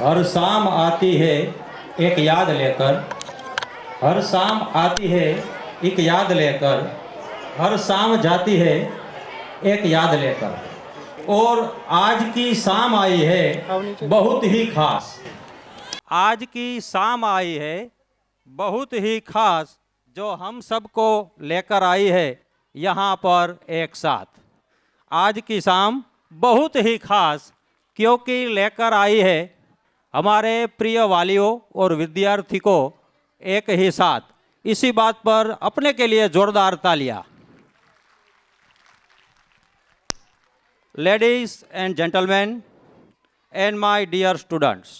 हर शाम आती है एक याद लेकर, हर शाम आती है एक याद लेकर, हर शाम जाती है एक याद लेकर, और आज की शाम आई है बहुत ही खास। आज की शाम आई है बहुत ही खास, जो हम सबको लेकर आई है यहाँ पर एक साथ। आज की शाम बहुत ही खास क्योंकि लेकर आई है हमारे प्रिय वालियों और विद्यार्थी को एक ही साथ। इसी बात पर अपने के लिए जोरदार तालियां। Ladies and gentlemen and my dear students,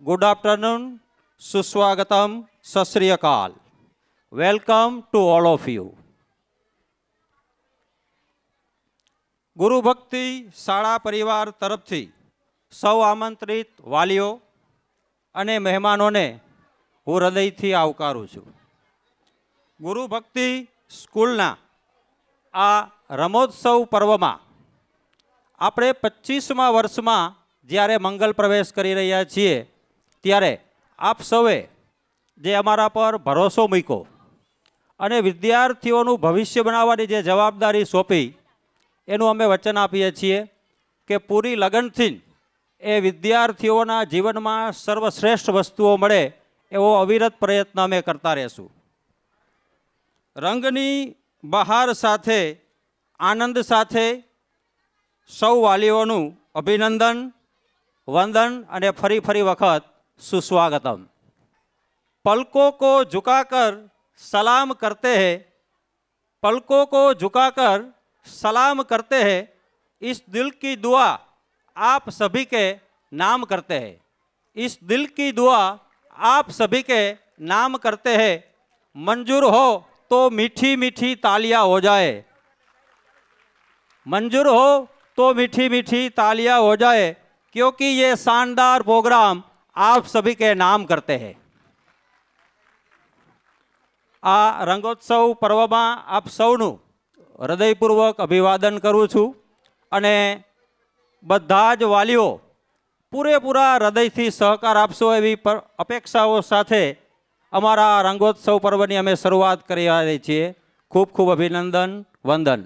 good afternoon, Suswagatam, Sat Sri Akal. Welcome to all of you. ગુરુ ભક્તિ શાળા પરિવાર તરફથી સૌ આમંત્રિત વાલીઓ અને મહેમાનોને હું હૃદયથી આવકારું છું. ગુરુ ભક્તિ સ્કૂલના આ રમોત્સવ પર્વમાં આપણે 25મા વર્ષમાં જ્યારે મંગલ પ્રવેશ કરી રહ્યા છીએ ત્યારે આપ સૌએ જે અમારા પર ભરોસો મૂક્યો અને વિદ્યાર્થીઓનું ભવિષ્ય બનાવવાની જે જવાબદારી સોંપી એનું અમે વચન આપીએ છીએ કે પૂરી લગનથી એ વિદ્યાર્થીઓના જીવનમાં સર્વશ્રેષ્ઠ વસ્તુઓ મળે એવો અવિરત પ્રયત્ન અમે કરતા રહીશું. રંગની બહાર સાથે આનંદ સાથે સૌ વાલીઓનું અભિનંદન, વંદન અને ફરી વખત સુસ્વાગતમ. પલકો કો ઝુકાકર સલામ કરતે હૈ, પલકો કો ઝુકાકર सलाम करते हैं, इस दिल की दुआ आप सभी के नाम करते हैं, इस दिल की दुआ आप सभी के नाम करते हैं. मंजूर हो तो मीठी मीठी तालियां हो जाए, मंजूर हो तो मीठी मीठी तालियां हो जाए, क्योंकि ये शानदार प्रोग्राम आप सभी के नाम करते हैं. आ रंगोत्सव पर्वમાં આપ સૌનું હૃદયપૂર્વક અભિવાદન કરું છું અને બધા જ વાલીઓ પૂરેપૂરા હૃદયથી સહકાર આપશો એવી અપેક્ષાઓ સાથે અમારા રંગોત્સવ પર્વની અમે શરૂઆત કરી રહ્યા છીએ. ખૂબ ખૂબ અભિનંદન, વંદન.